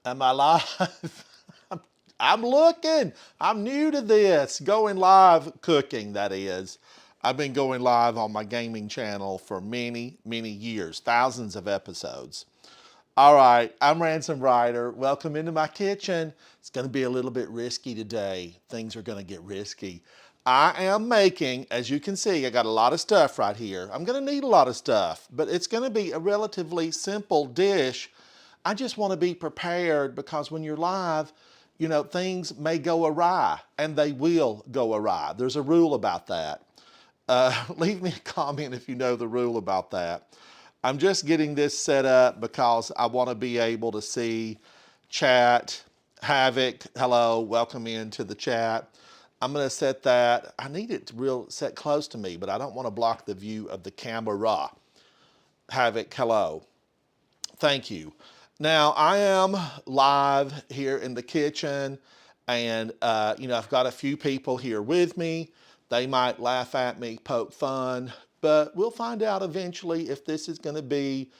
Am I live? I'm looking. I'm new to this. Going live cooking, that is. I've been going live on my gaming channel for many, many years, thousands of episodes. All right, I'm Ransom Ryder. Welcome into my kitchen. It's going to be a little bit risky today. Things are going to get risky. I am making, as you can see, I got a lot of stuff right here. I'm going to need a lot of stuff, but it's going to be a relatively simple dish. I just want to be prepared because when you're live, you know, things may go awry, and they will go awry. There's a rule about that. Leave me a comment if you know the rule about that. I'm just getting this set up because I want to be able to see chat. Havoc, hello, welcome into the chat. I'm going to set that. I need it to real set close to me, but I don't want to block the view of the camera. Havoc, hello. Thank you. Now, I am live here in the kitchen, and you know, I've got a few people here with me. They might laugh at me, poke fun, but we'll find out eventually if this is going to be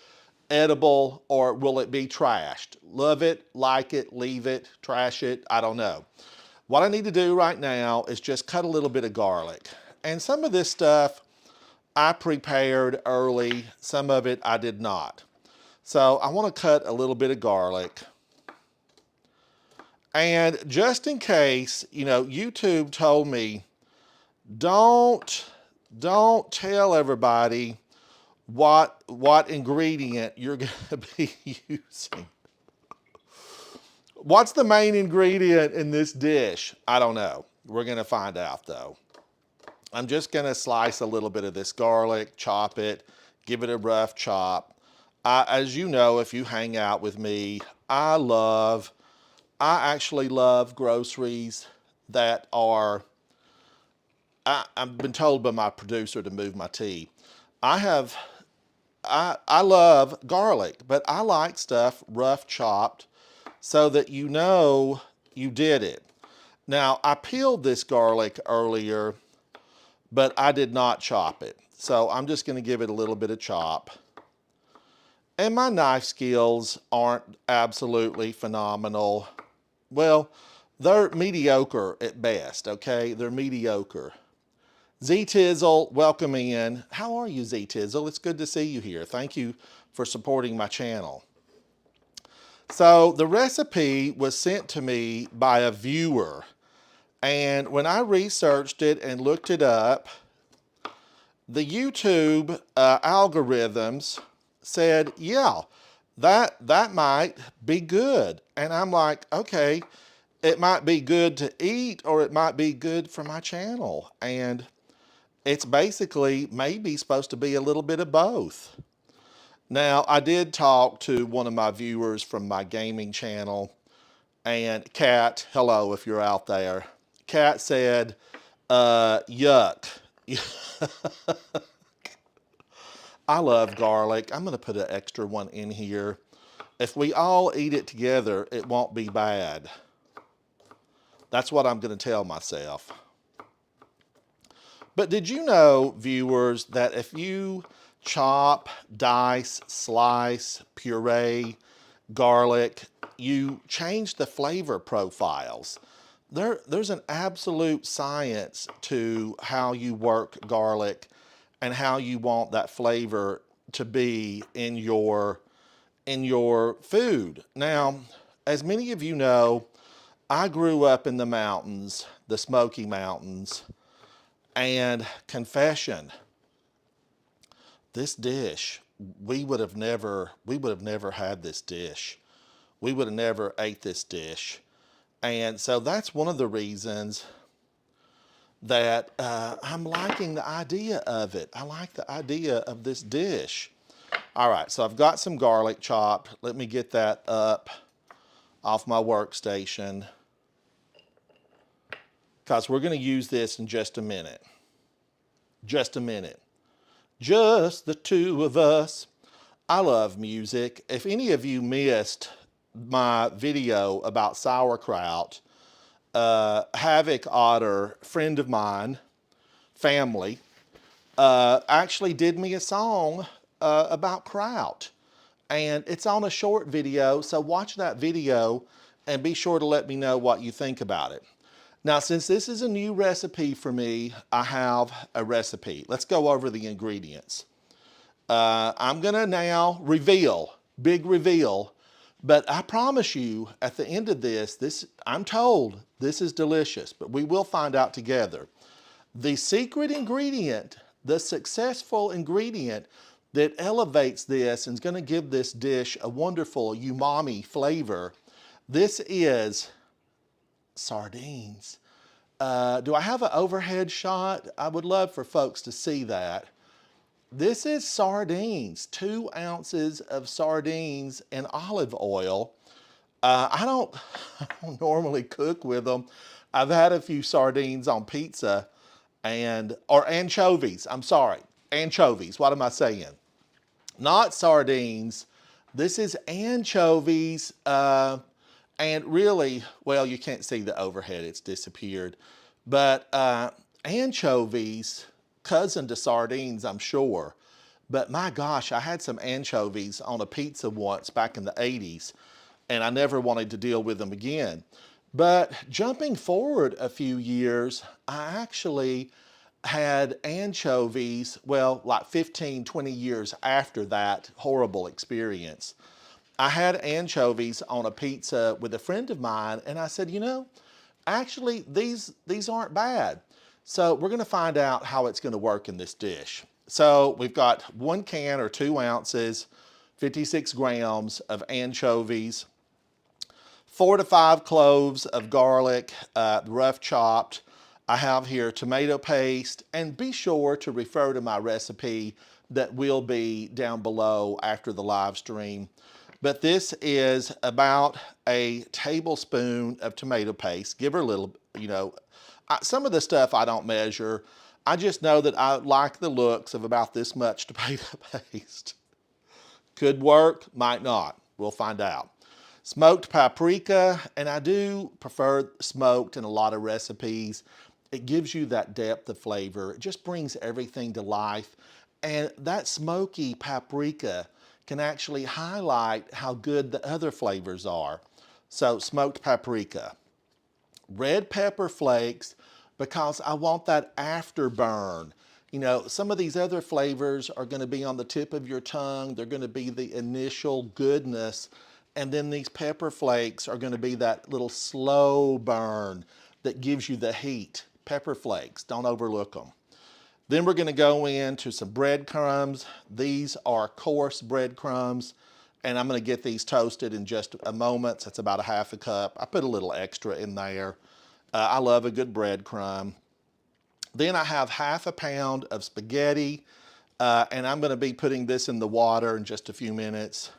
edible or will it be trashed. Love it, like it, leave it, trash it, I don't know. What I need to do right now is just cut a little bit of garlic. And some of this stuff I prepared early, some of it I did not. So I want to cut a little bit of garlic. And just in case, you know, YouTube told me, don't tell everybody what ingredient you're going to be using. What's the main ingredient in this dish? I don't know. We're going to find out though. I'm just going to slice a little bit of this garlic, chop it, give it a rough chop. As you know, if you hang out with me, I actually love groceries that are, I've been told by my producer to move my tea. I love garlic, but I like stuff rough chopped so that you know you did it. Now, I peeled this garlic earlier, but I did not chop it. So I'm just going to give it a little bit of chop. And my knife skills aren't absolutely phenomenal. Well, they're mediocre at best, okay? They're mediocre. Z-Tizzle, welcome in. How are you, Z-Tizzle? It's good to see you here. Thank you for supporting my channel. So the recipe was sent to me by a viewer. And when I researched it and looked it up, the YouTube algorithms said, yeah, that might be good. And I'm like, okay, it might be good to eat or it might be good for my channel. And it's basically maybe supposed to be a little bit of both. Now, I did talk to one of my viewers from my gaming channel, and Kat, hello if you're out there. Kat said, yuck. I love garlic. I'm going to put an extra one in here. If we all eat it together, it won't be bad. That's what I'm going to tell myself. But did you know, viewers, that if you chop, dice, slice, puree garlic, you change the flavor profiles? There's an absolute science to how you work garlic and how you want that flavor to be in your food. Now, as many of you know, I grew up in the mountains, the Smoky Mountains, and confession, this dish, we would have never had this dish. We would have never ate this dish. And so that's one of the reasons that I'm liking the idea of it. I like the idea of this dish. All right, so I've got some garlic chopped. Let me get that up off my workstation, because we're going to use this in just a minute. Just a minute. Just the two of us. I love music. If any of you missed my video about sauerkraut, Havoc Otter, friend of mine, family, actually did me a song about kraut. And it's on a short video, so watch that video and be sure to let me know what you think about it. Now, since this is a new recipe for me, I have a recipe. Let's go over the ingredients. I'm gonna now reveal, big reveal, but I promise you at the end of this, I'm told this is delicious, but we will find out together. The secret ingredient, the successful ingredient that elevates this and is gonna give this dish a wonderful umami flavor, this is sardines. Do I have an overhead shot? I would love for folks to see that. This is sardines, 2 ounces of sardines in olive oil. I don't normally cook with them. I've had a few sardines on pizza or anchovies, I'm sorry, anchovies, what am I saying? Not sardines, this is anchovies, and really, well, you can't see the overhead, it's disappeared, but anchovies, cousin to sardines, I'm sure. But my gosh, I had some anchovies on a pizza once back in the 80s, and I never wanted to deal with them again. But jumping forward a few years, I actually had anchovies, well, like 15, 20 years after that horrible experience. I had anchovies on a pizza with a friend of mine, and I said, you know, actually, these aren't bad. So we're gonna find out how it's gonna work in this dish. So we've got 1 can or 2 ounces, 56 grams of anchovies, 4 to 5 cloves of garlic, rough chopped. I have here tomato paste, and be sure to refer to my recipe that will be down below after the live stream. But this is about a tablespoon of tomato paste. Give her a little, you know, some of the stuff I don't measure. I just know that I like the looks of about this much tomato paste. Could work, might not. We'll find out. Smoked paprika, and I do prefer smoked in a lot of recipes. It gives you that depth of flavor. It just brings everything to life. And that smoky paprika can actually highlight how good the other flavors are. So smoked paprika. Red pepper flakes, because I want that afterburn. You know, some of these other flavors are gonna be on the tip of your tongue. They're gonna be the initial goodness. And then these pepper flakes are gonna be that little slow burn that gives you the heat. Pepper flakes, don't overlook them. Then we're gonna go into some breadcrumbs. These are coarse breadcrumbs, and I'm gonna get these toasted in just a moment. So it's about a half a cup. I put a little extra in there. I love a good breadcrumb. Then I have half a pound of spaghetti, and I'm gonna be putting this in the water in just a few minutes.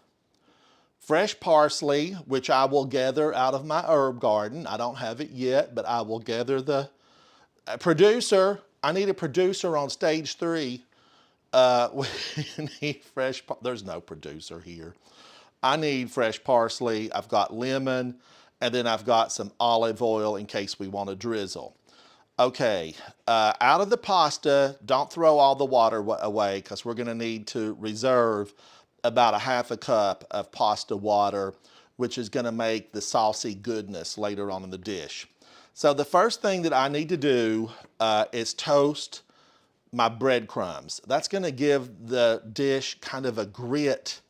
Fresh parsley, which I will gather out of my herb garden. I don't have it yet, but I will gather the producer. I need a producer on stage 3. We need there's no producer here. I need fresh parsley. I've got lemon, and then I've got some olive oil in case we want to drizzle. Okay, out of the pasta, don't throw all the water away because we're gonna need to reserve about a half a cup of pasta water, which is gonna make the saucy goodness later on in the dish. So the first thing that I need to do is toast my breadcrumbs. That's gonna give the dish kind of a grit,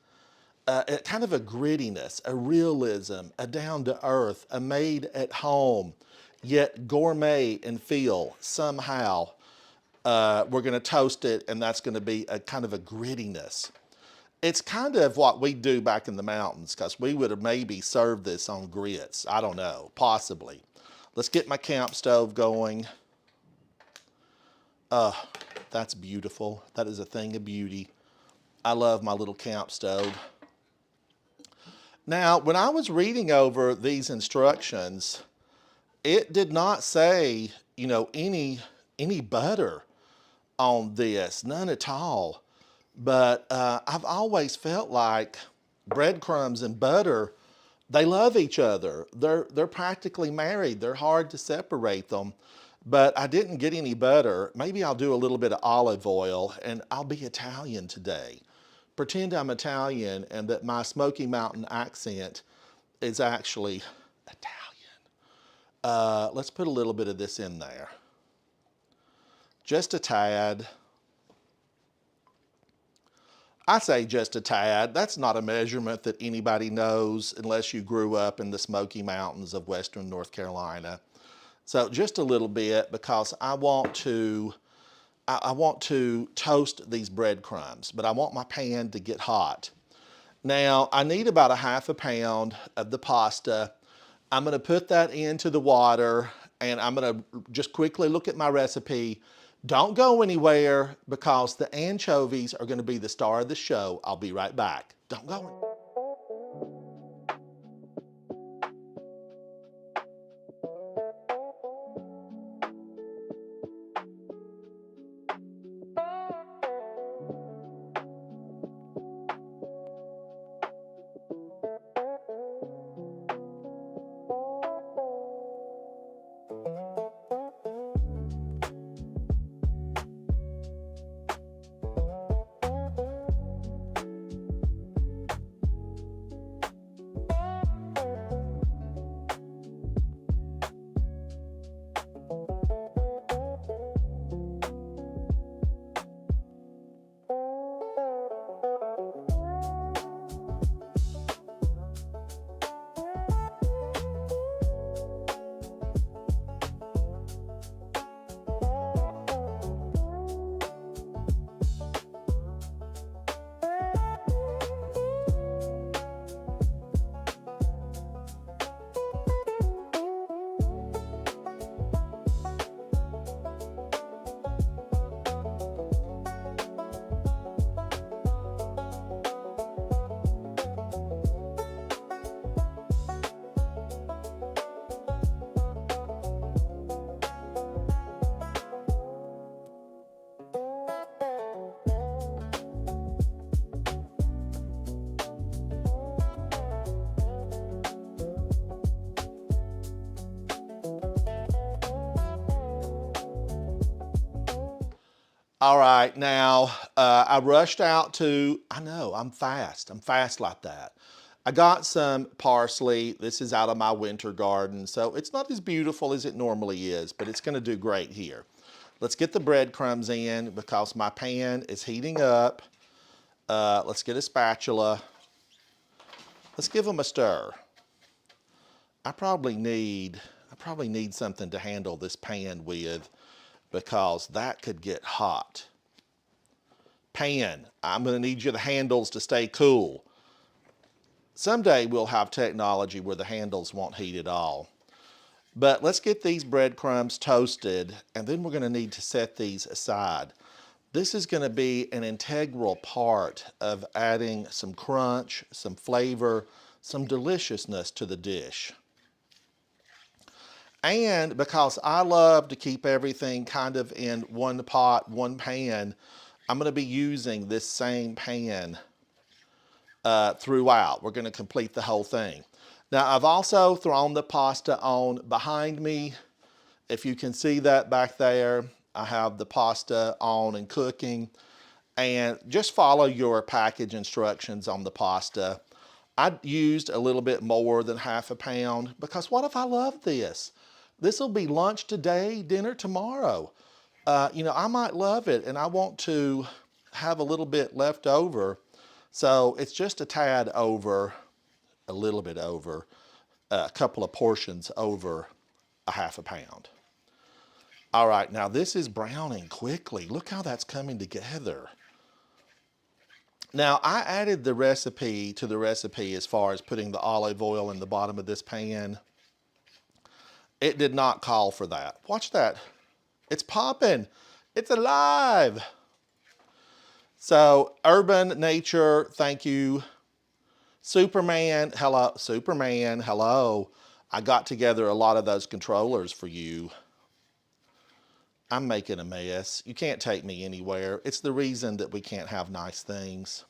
kind of a grittiness, a realism, a down to earth, a made at home, yet gourmet in feel somehow. We're gonna toast it, and that's gonna be a kind of a grittiness. It's kind of what we do back in the mountains, because we would have maybe served this on grits. I don't know, possibly. Let's get my camp stove going. That's beautiful. That is a thing of beauty. I love my little camp stove. Now, when I was reading over these instructions, it did not say, you know, any butter on this, none at all. But I've always felt like breadcrumbs and butter, they love each other. They're practically married. They're hard to separate them. But I didn't get any butter. Maybe I'll do a little bit of olive oil, and I'll be Italian today. pretend I'm Italian and that my Smoky Mountain accent is actually Italian. Let's put a little bit of this in there. Just a tad. I say just a tad. That's not a measurement that anybody knows unless you grew up in the Smoky Mountains of Western North Carolina. So just a little bit, because I want to toast these breadcrumbs, but I want my pan to get hot. Now, I need about a half a pound of the pasta. I'm gonna put that into the water, and I'm gonna just quickly look at my recipe. Don't go anywhere, because the anchovies are gonna be the star of the show. I'll be right back. Don't go anywhere. All right, now I rushed out to, I know, I'm fast like that. I got some parsley. This is out of my winter garden, so it's not as beautiful as it normally is, but it's gonna do great here. Let's get the breadcrumbs in, because my pan is heating up. Let's get a spatula. Let's give them a stir. I probably need something to handle this pan with, because that could get hot. Pan, I'm gonna need the handles to stay cool. Someday we'll have technology where the handles won't heat at all. But let's get these breadcrumbs toasted, and then we're gonna need to set these aside. This is gonna be an integral part of adding some crunch, some flavor, some deliciousness to the dish. And because I love to keep everything kind of in one pot, one pan, I'm gonna be using this same pan throughout. We're gonna complete the whole thing. Now, I've also thrown the pasta on behind me. If you can see that back there, I have the pasta on and cooking. And just follow your package instructions on the pasta. I used a little bit more than half a pound, because what if I love this? This will be lunch today, dinner tomorrow. You know, I might love it, and I want to have a little bit left over. So it's just a tad over, a little bit over, a couple of portions over a half a pound. All right, now this is browning quickly. Look how that's coming together. Now, I added the recipe to the recipe as far as putting the olive oil in the bottom of this pan. It did not call for that. Watch that. It's popping. It's alive. So, urban nature, thank you. Superman, hello. Superman, hello. I got together a lot of those controllers for you. I'm making a mess. You can't take me anywhere. It's the reason that we can't have nice things.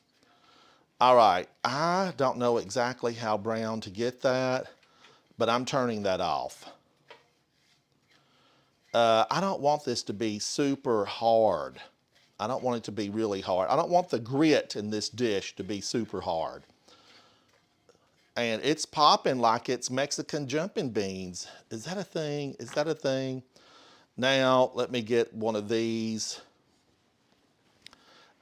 All right, I don't know exactly how brown to get that, but I'm turning that off. I don't want this to be super hard. I don't want it to be really hard. I don't want the grit in this dish to be super hard. And it's popping like it's Mexican jumping beans. Is that a thing? Is that a thing? Now, let me get one of these.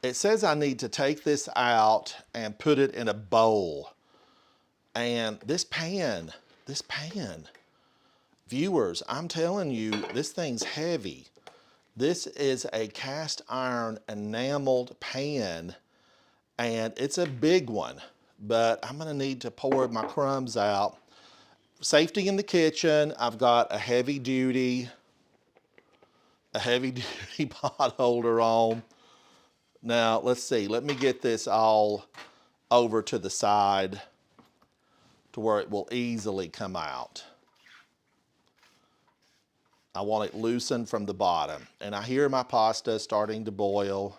It says I need to take this out and put it in a bowl. And this pan, viewers, I'm telling you, this thing's heavy. This is a cast iron enameled pan, and it's a big one, but I'm gonna need to pour my crumbs out. Safety in the kitchen, I've got a heavy duty pot holder on. Now, let's see, let me get this all over to the side to where it will easily come out. I want it loosened from the bottom. And I hear my pasta starting to boil.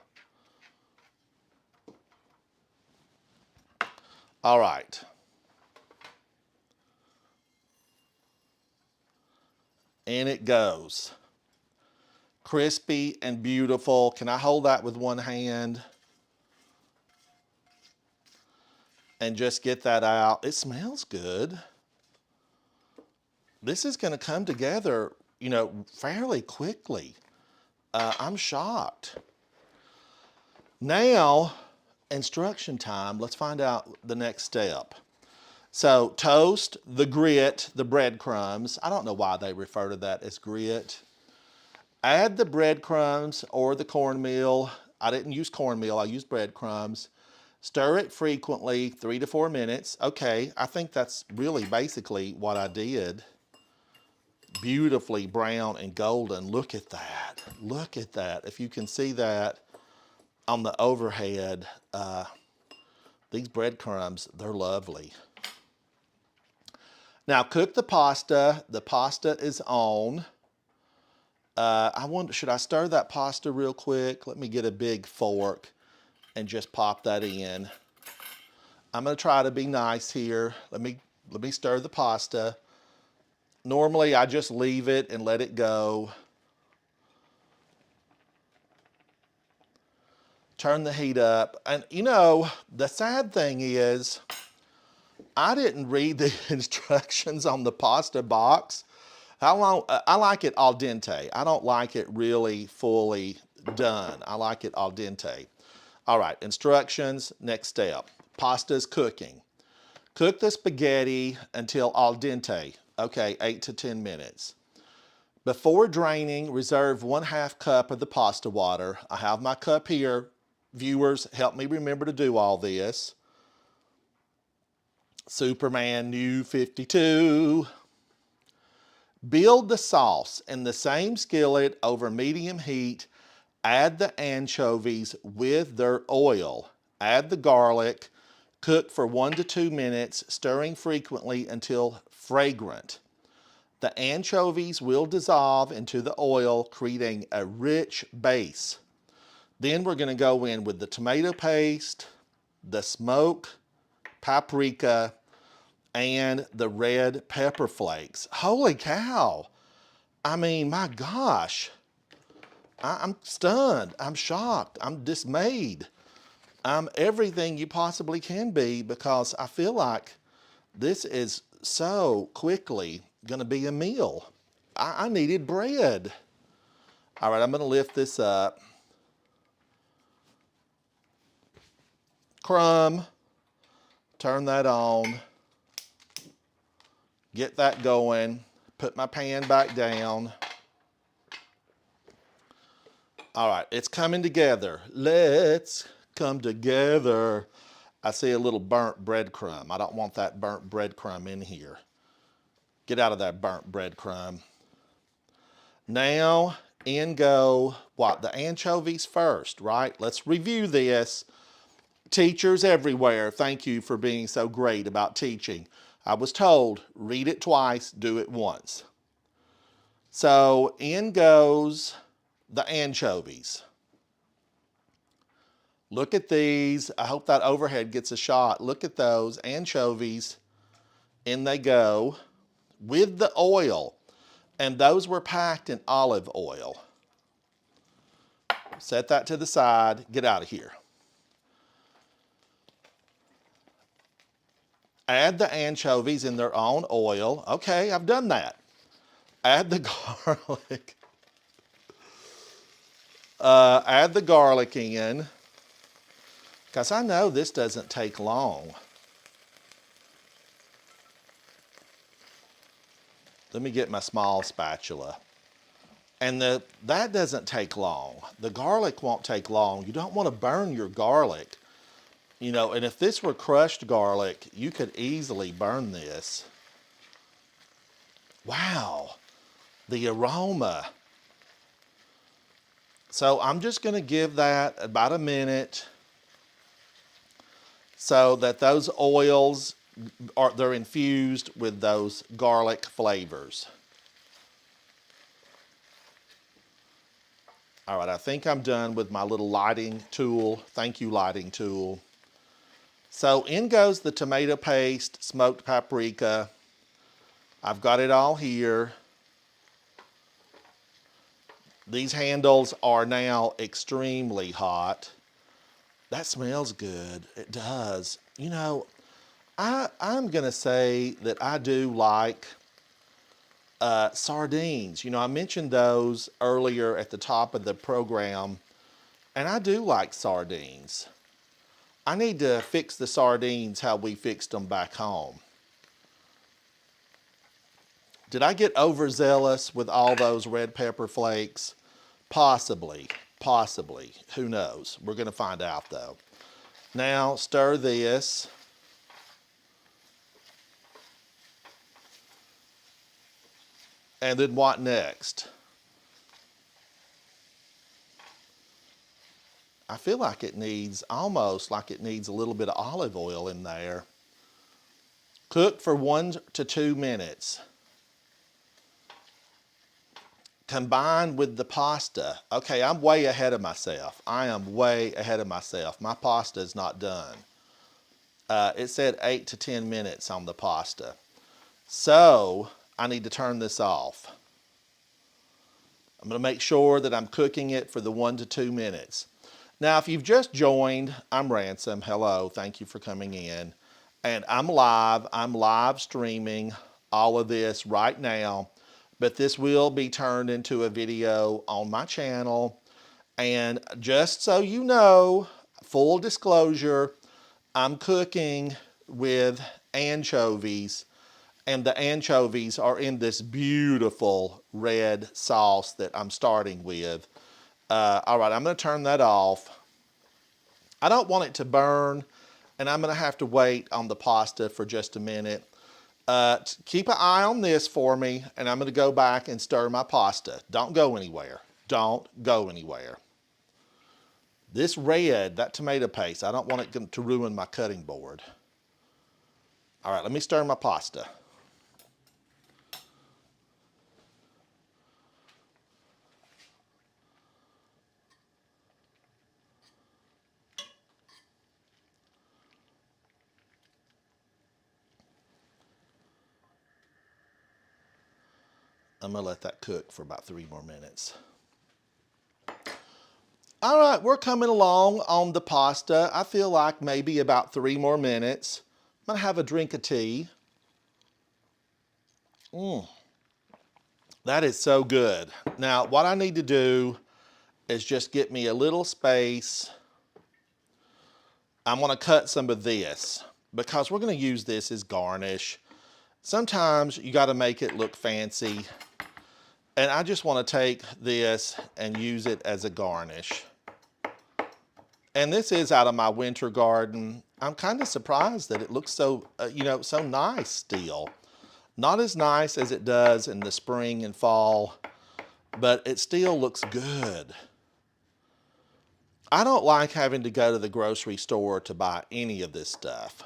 All right. And it goes. Crispy and beautiful. Can I hold that with one hand? And just get that out. It smells good. This is gonna come together, you know, fairly quickly. I'm shocked. Now, instruction time. Let's find out the next step. So toast the grit, the breadcrumbs. I don't know why they refer to that as grit. Add the breadcrumbs or the cornmeal. I didn't use cornmeal, I used breadcrumbs. Stir it frequently, 3 to 4 minutes. Okay, I think that's really basically what I did. Beautifully brown and golden. Look at that. Look at that. If you can see that on the overhead, these breadcrumbs, they're lovely. Now cook the pasta. The pasta is on. I wonder, should I stir that pasta real quick? Let me get a big fork and just pop that in. I'm gonna try to be nice here. Let me stir the pasta. Normally I just leave it and let it go. Turn the heat up. And you know, the sad thing is, I didn't read the instructions on the pasta box. I like it al dente. I don't like it really fully done. I like it al dente. All right, instructions, next step. Pasta's cooking. Cook the spaghetti until al dente. Okay, 8 to 10 minutes. Before draining, reserve 1/2 cup of the pasta water. I have my cup here. Viewers, help me remember to do all this. Superman New 52. Build the sauce in the same skillet over medium heat. Add the anchovies with their oil. Add the garlic. Cook for 1 to 2 minutes, stirring frequently until fragrant. The anchovies will dissolve into the oil, creating a rich base. Then we're going to go in with the tomato paste, the smoked paprika, and the red pepper flakes. Holy cow. I mean, my gosh. I'm stunned. I'm shocked. I'm dismayed. I'm everything you possibly can be, because I feel like this is so quickly going to be a meal. I needed bread. All right, I'm going to lift this up. Crumb. Turn that on. Get that going. Put my pan back down. All right, it's coming together. Let's come together. I see a little burnt breadcrumb. I don't want that burnt breadcrumb in here. Get out of that burnt breadcrumb. Now, in go, what? The anchovies first, right? Let's review this. Teachers everywhere, thank you for being so great about teaching. I was told, read it twice, do it once. So in goes the anchovies. Look at these. I hope that overhead gets a shot. Look at those anchovies. In they go with the oil. And those were packed in olive oil. set that to the side, get out of here. Add the anchovies in their own oil. Okay, I've done that. Add the garlic. Add the garlic in, because I know this doesn't take long. Let me get my small spatula. And that doesn't take long. The garlic won't take long. You don't want to burn your garlic. You know, and if this were crushed garlic, you could easily burn this. Wow, the aroma. So I'm just going to give that about a minute so that those oils they're infused with those garlic flavors. All right, I think I'm done with my little lighting tool. Thank you, lighting tool. So in goes the tomato paste, smoked paprika. I've got it all here. These handles are now extremely hot. That smells good. It does. You know, I'm going to say that I do like sardines. You know, I mentioned those earlier at the top of the program, and I do like sardines. I need to fix the sardines how we fixed them back home. Did I get overzealous with all those red pepper flakes? Possibly, possibly. Who knows? We're going to find out though. Now stir this. And then what next? I feel like it needs, almost like it needs a little bit of olive oil in there. Cook for 1 to 2 minutes. Combine with the pasta. Okay, I'm way ahead of myself. I am way ahead of myself. My pasta is not done. It said 8 to 10 minutes on the pasta. So I need to turn this off. I'm going to make sure that I'm cooking it for the 1 to 2 minutes. Now, if you've just joined, I'm Ransom. Hello, thank you for coming in. And I'm live streaming all of this right now, but this will be turned into a video on my channel. And just so you know, full disclosure, I'm cooking with anchovies, and the anchovies are in this beautiful red sauce that I'm starting with. All right, I'm going to turn that off. I don't want it to burn, and I'm going to have to wait on the pasta for just a minute. Keep an eye on this for me, and I'm going to go back and stir my pasta. Don't go anywhere. Don't go anywhere. This red, that tomato paste, I don't want it to ruin my cutting board. All right, let me stir my pasta. I'm going to let that cook for about 3 more minutes. All right, we're coming along on the pasta. I feel like maybe about 3 more minutes. I'm going to have a drink of tea. That is so good. Now, what I need to do is just get me a little space. I'm going to cut some of this because we're going to use this as garnish. Sometimes you got to make it look fancy. And I just want to take this and use it as a garnish. And this is out of my winter garden. I'm kind of surprised that it looks so, so nice still. Not as nice as it does in the spring and fall, but it still looks good. I don't like having to go to the grocery store to buy any of this stuff.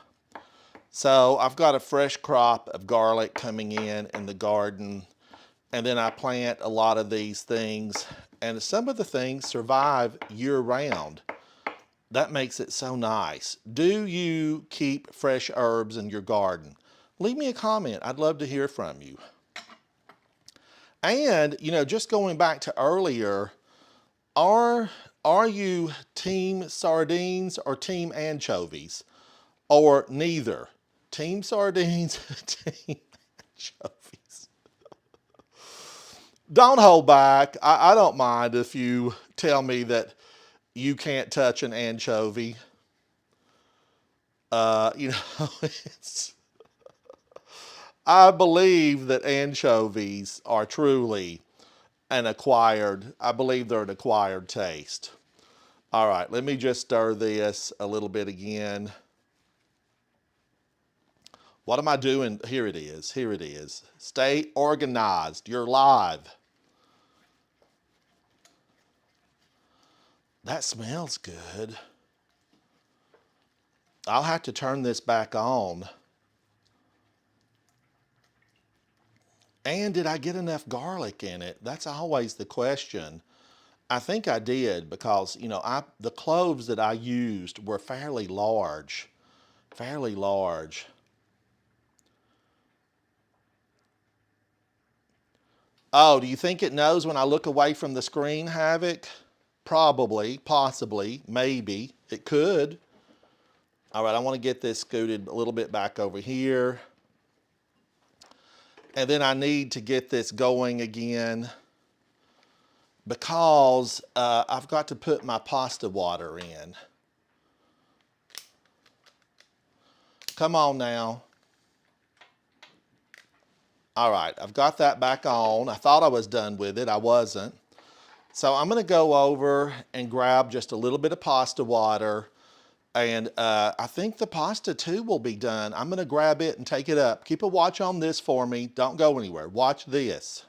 So I've got a fresh crop of garlic coming in the garden. And then I plant a lot of these things, and some of the things survive year-round. That makes it so nice. Do you keep fresh herbs in your garden? Leave me a comment. I'd love to hear from you. And, just going back to earlier, are are you team sardines or team anchovies? Or neither? Team sardines, team anchovies. Don't hold back. I don't mind if you tell me that you can't touch an anchovy. You know, I believe that anchovies are truly I believe they're an acquired taste. All right, let me just stir this a little bit again. What am I doing? Here it is. Here it is. Stay organized. You're live. That smells good. I'll have to turn this back on. And did I get enough garlic in it? That's always the question. I think I did because, you know, the cloves that I used were fairly large. Fairly large. Oh, do you think it knows when I look away from the screen, Havoc? Probably, possibly, maybe. It could. All right, I want to get this scooted a little bit back over here. And then I need to get this going again because I've got to put my pasta water in. Come on now. All right, I've got that back on. I thought I was done with it. I wasn't. So I'm going to go over and grab just a little bit of pasta water. And I think the pasta too will be done. I'm going to grab it and take it up. Keep a watch on this for me. Don't go anywhere. Watch this.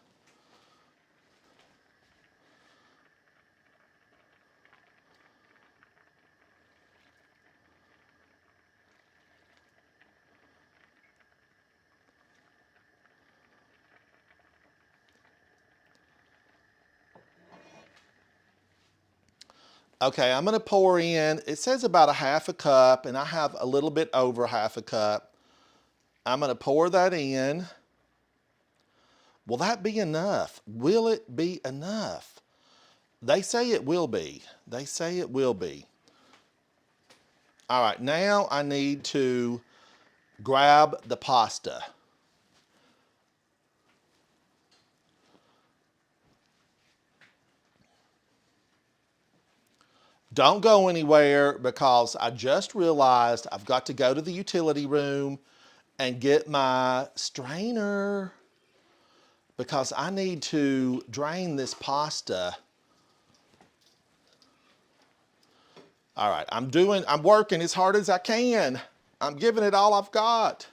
Okay, I'm going to pour in, it says about a half a cup, and I have a little bit over half a cup. I'm going to pour that in. Will that be enough? Will it be enough? They say it will be. They say it will be. All right, now I need to grab the pasta. Don't go anywhere because I just realized I've got to go to the utility room and get my strainer because I need to drain this pasta. All right, I'm working as hard as I can. I'm giving it all I've got.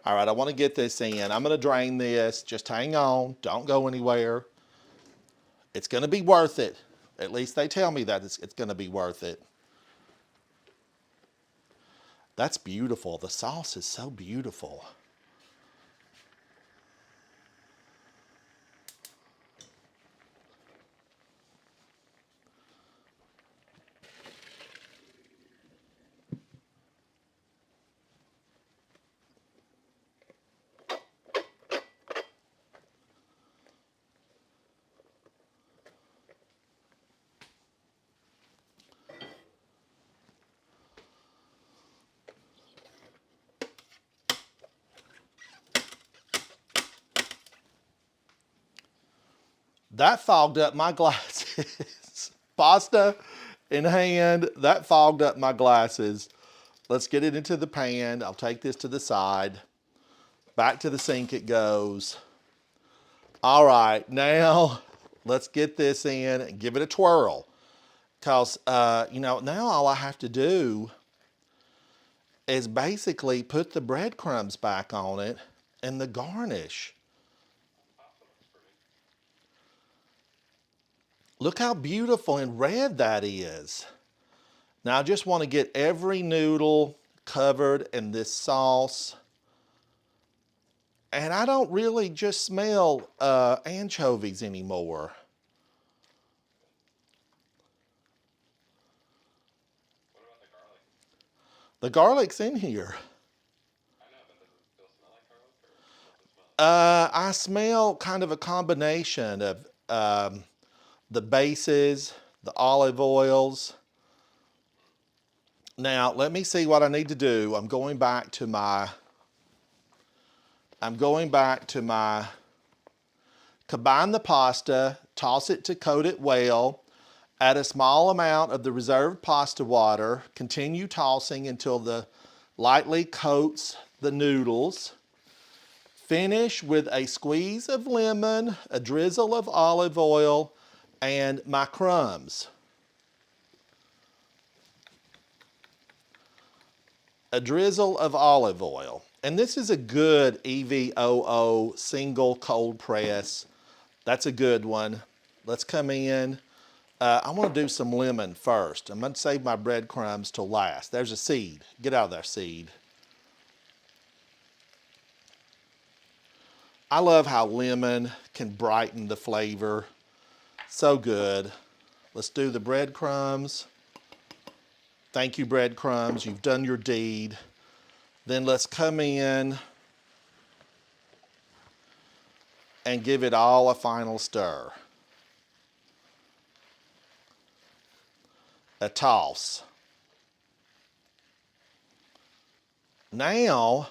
All right, I want to get this in. I'm going to drain this. Just hang on. Don't go anywhere. It's going to be worth it. At least they tell me that it's going to be worth it. That's beautiful. The sauce is so beautiful. That fogged up my glasses. Pasta in hand, that fogged up my glasses. Let's get it into the pan. I'll take this to the side. Back to the sink it goes. All right, now let's get this in and give it a twirl. Because, you know, now all I have to do is basically put the breadcrumbs back on it and the garnish. Look how beautiful and red that is. Now I just want to get every noodle covered in this sauce. And I don't really just smell anchovies anymore. What about the garlic? The garlic's in here. I know, but does it still smell like garlic, or does it smell? I smell kind of a combination of the bases, the olive oils. Now, let me see what I need to do. I'm going back to my combine the pasta, toss it to coat it well, add a small amount of the reserved pasta water, continue tossing until the lightly coats the noodles. Finish with a squeeze of lemon, a drizzle of olive oil, and my crumbs. A drizzle of olive oil. And this is a good EVOO single cold press. That's a good one. Let's come in. I want to do some lemon first. I'm going to save my breadcrumbs till last. There's a seed. Get out of there, seed. I love how lemon can brighten the flavor. So good. Let's do the breadcrumbs. Thank you, breadcrumbs. You've done your deed. Then let's come in and give it all a final stir. A toss. Now,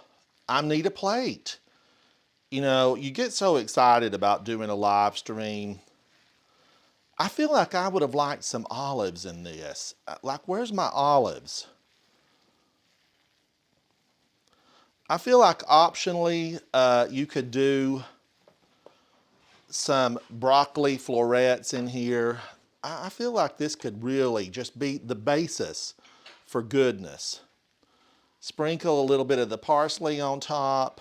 I need a plate. You know, you get so excited about doing a live stream. I feel like I would have liked some olives in this. Like, where's my olives? I feel like optionally, you could do some broccoli florets in here. I feel like this could really just be the basis for goodness. Sprinkle a little bit of the parsley on top.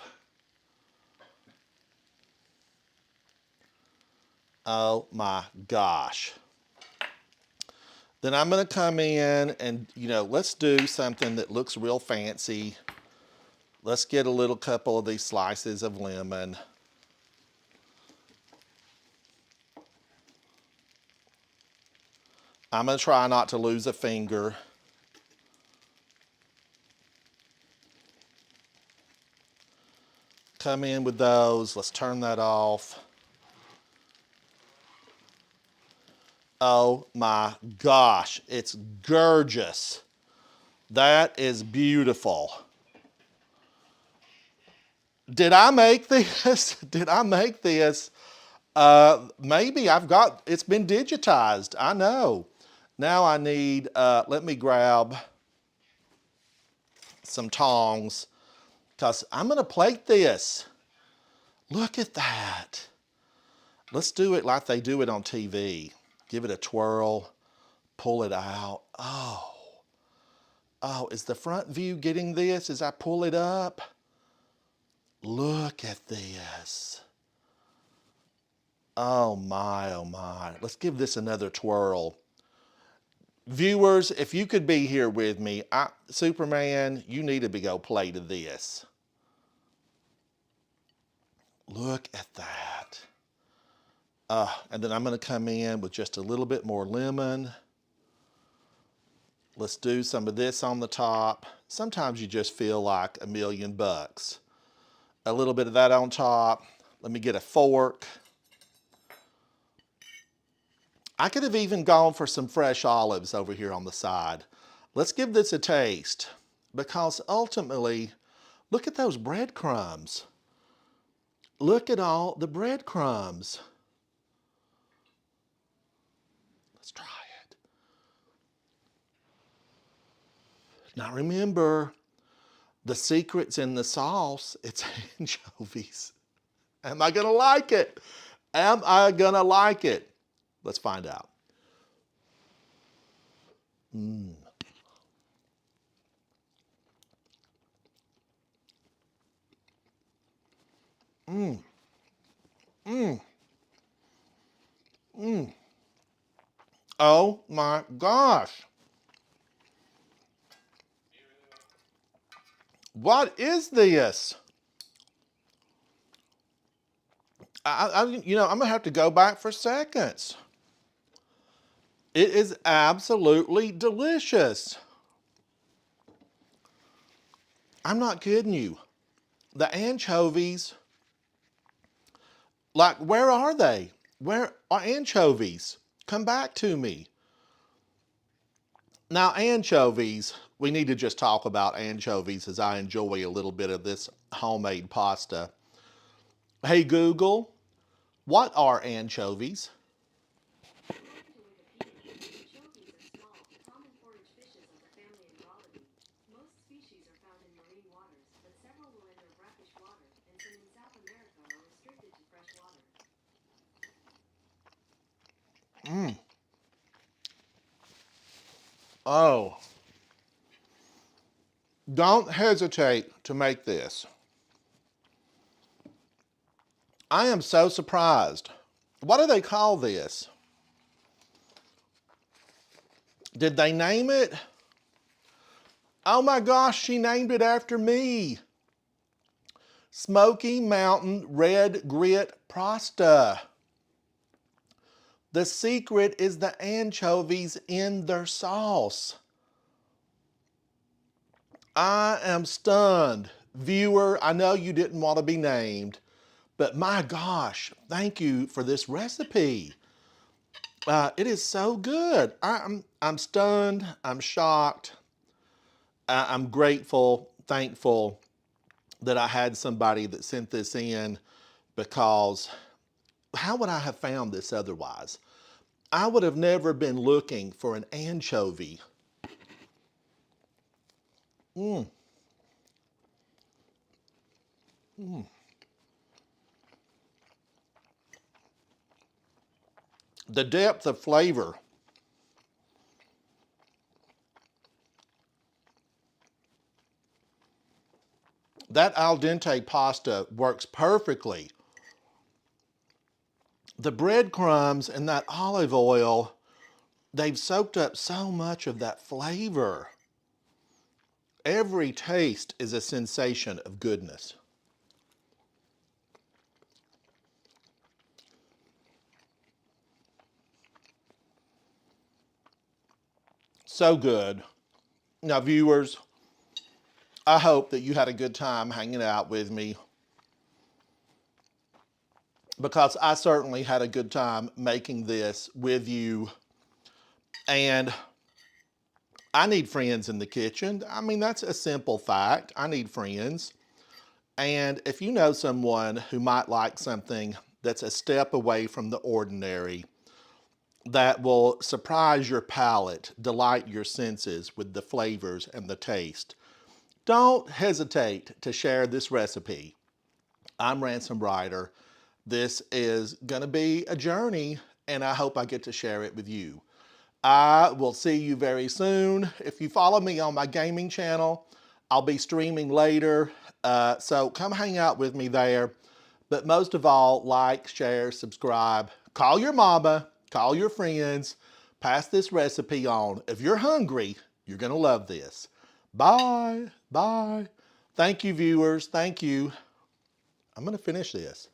Oh my gosh. Then I'm going to come in and, you know, let's do something that looks real fancy. Let's get a little couple of these slices of lemon. I'm going to try not to lose a finger. Come in with those. Let's turn that off. Oh my gosh, it's gorgeous. That is beautiful. Did I make this? Did I make this? Maybe it's been digitized. I know. Now I need, let me grab some tongs because I'm going to plate this. Look at that. Let's do it like they do it on TV. Give it a twirl, pull it out. Oh, is the front view getting this as I pull it up? Look at this. Oh my, oh my. Let's give this another twirl. Viewers, if you could be here with me, Superman, you need to go plate of this. Look at that. And then I'm going to come in with just a little bit more lemon. Let's do some of this on the top. Sometimes you just feel like $1,000,000. A little bit of that on top. Let me get a fork. I could have even gone for some fresh olives over here on the side. Let's give this a taste because ultimately, look at those breadcrumbs. Look at all the breadcrumbs. Let's try it. Now remember, the secret's in the sauce. It's anchovies. Am I gonna like it? Am I gonna like it? Let's find out. Oh my gosh. What is this? I'm gonna have to go back for seconds. It is absolutely delicious. I'm not kidding you. The anchovies, like, where are they? Where are anchovies? Come back to me. Now, anchovies, we need to just talk about anchovies as I enjoy a little bit of this homemade pasta. Hey Google, what are anchovies? Anchovies are small, common forage fishes of the family Anchovies. Most species are found in marine waters, but several will enter brackish water, and some in South America are restricted to fresh water. Oh, don't hesitate to make this. I am so surprised. What do they call this? Did they name it? Oh my gosh, she named it after me. Smoky Mountain Red Grit Pasta. The secret is the anchovies in their sauce. I am stunned. Viewer, I know you didn't want to be named, but my gosh, thank you for this recipe. It is so good. I'm stunned, I'm shocked, I'm grateful, thankful that I had somebody that sent this in, because how would I have found this otherwise? I would have never been looking for an anchovy. The depth of flavor. That al dente pasta works perfectly. The breadcrumbs and that olive oil, they've soaked up so much of that flavor. Every taste is a sensation of goodness. So good. Now, viewers, I hope that you had a good time hanging out with me, because I certainly had a good time making this with you. And I need friends in the kitchen. I mean, that's a simple fact. I need friends. And if you know someone who might like something that's a step away from the ordinary, that will surprise your palate, delight your senses with the flavors and the taste, don't hesitate to share this recipe. I'm Ransom Ryder. This is going to be a journey, and I hope I get to share it with you. I will see you very soon. If you follow me on my gaming channel, I'll be streaming later, so come hang out with me there. But most of all, like, share, subscribe, call your mama, call your friends, pass this recipe on. If you're hungry, you're gonna love this. Bye, bye. Thank you, viewers, thank you. I'm gonna finish this.